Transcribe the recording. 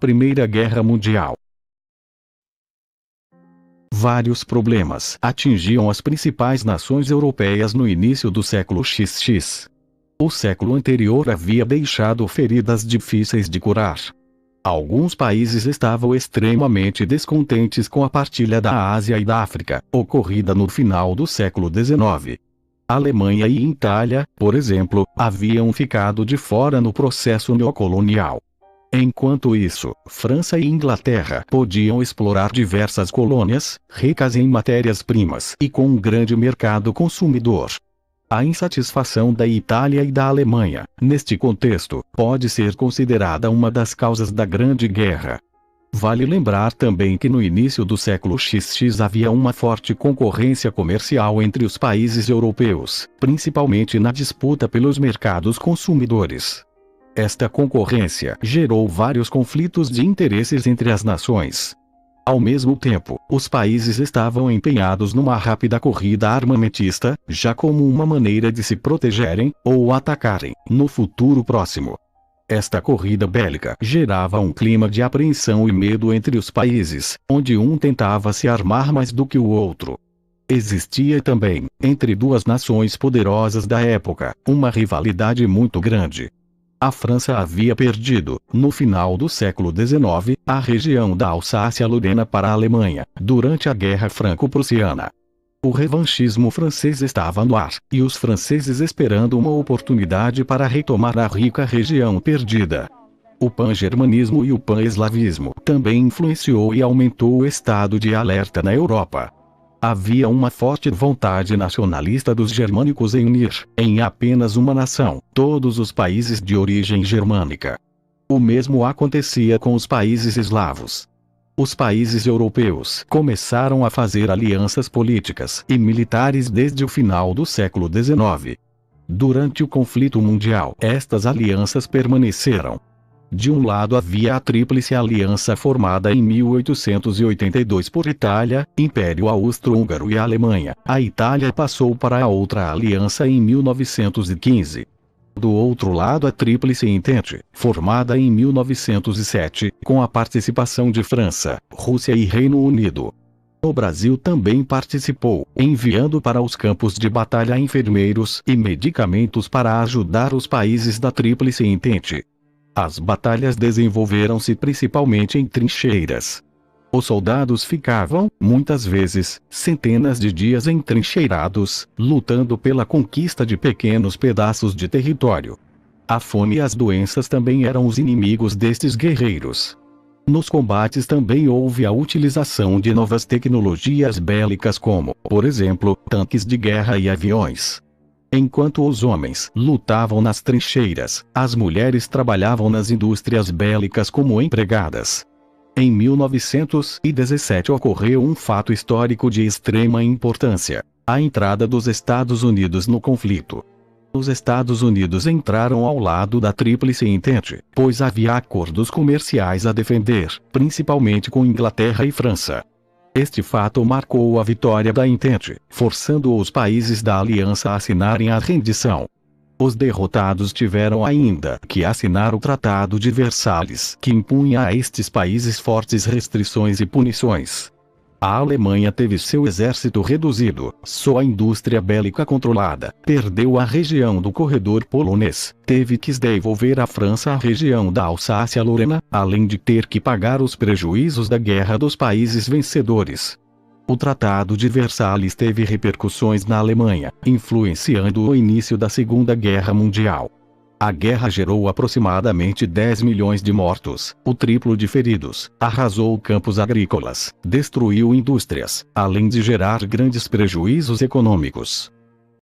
Primeira Guerra Mundial. Vários problemas atingiam as principais nações europeias no início do século XX. O século anterior havia deixado feridas difíceis de curar. Alguns países estavam extremamente descontentes com a partilha da Ásia e da África, ocorrida no final do século XIX. Alemanha e Itália, por exemplo, haviam ficado de fora no processo neocolonial. Enquanto isso, França e Inglaterra podiam explorar diversas colônias, ricas em matérias-primas e com um grande mercado consumidor. A insatisfação da Itália e da Alemanha, neste contexto, pode ser considerada uma das causas da Grande Guerra. Vale lembrar também que no início do século XX havia uma forte concorrência comercial entre os países europeus, principalmente na disputa pelos mercados consumidores. Esta concorrência gerou vários conflitos de interesses entre as nações. Ao mesmo tempo, os países estavam empenhados numa rápida corrida armamentista, já como uma maneira de se protegerem, ou atacarem, no futuro próximo. Esta corrida bélica gerava um clima de apreensão e medo entre os países, onde um tentava se armar mais do que o outro. Existia também, entre duas nações poderosas da época, uma rivalidade muito grande. A França havia perdido, no final do século XIX, a região da Alsácia-Lorena para a Alemanha, durante a Guerra Franco-Prussiana. O revanchismo francês estava no ar, e os franceses esperando uma oportunidade para retomar a rica região perdida. O pan-germanismo e o pan-eslavismo também influenciou e aumentou o estado de alerta na Europa. Havia uma forte vontade nacionalista dos germânicos em unir, em apenas uma nação, todos os países de origem germânica. O mesmo acontecia com os países eslavos. Os países europeus começaram a fazer alianças políticas e militares desde o final do século XIX. Durante o conflito mundial, estas alianças permaneceram. De um lado havia a Tríplice Aliança formada em 1882 por Itália, Império Austro-Húngaro e Alemanha. A Itália passou para a outra aliança em 1915. Do outro lado a Tríplice Entente, formada em 1907, com a participação de França, Rússia e Reino Unido. O Brasil também participou, enviando para os campos de batalha enfermeiros e medicamentos para ajudar os países da Tríplice Entente. As batalhas desenvolveram-se principalmente em trincheiras. Os soldados ficavam, muitas vezes, centenas de dias entrincheirados, lutando pela conquista de pequenos pedaços de território. A fome e as doenças também eram os inimigos destes guerreiros. Nos combates também houve a utilização de novas tecnologias bélicas como, por exemplo, tanques de guerra e aviões. Enquanto os homens lutavam nas trincheiras, as mulheres trabalhavam nas indústrias bélicas como empregadas. Em 1917 ocorreu um fato histórico de extrema importância: a entrada dos Estados Unidos no conflito. Os Estados Unidos entraram ao lado da Tríplice Entente, pois havia acordos comerciais a defender, principalmente com Inglaterra e França. Este fato marcou a vitória da Entente, forçando os países da aliança a assinarem a rendição. Os derrotados tiveram ainda que assinar o Tratado de Versalhes, que impunha a estes países fortes restrições e punições. A Alemanha teve seu exército reduzido, sua indústria bélica controlada, perdeu a região do corredor polonês, teve que devolver à França a região da Alsácia-Lorena, além de ter que pagar os prejuízos da guerra dos países vencedores. O Tratado de Versalhes teve repercussões na Alemanha, influenciando o início da Segunda Guerra Mundial. A guerra gerou aproximadamente 10 milhões de mortos, o triplo de feridos, arrasou campos agrícolas, destruiu indústrias, além de gerar grandes prejuízos econômicos.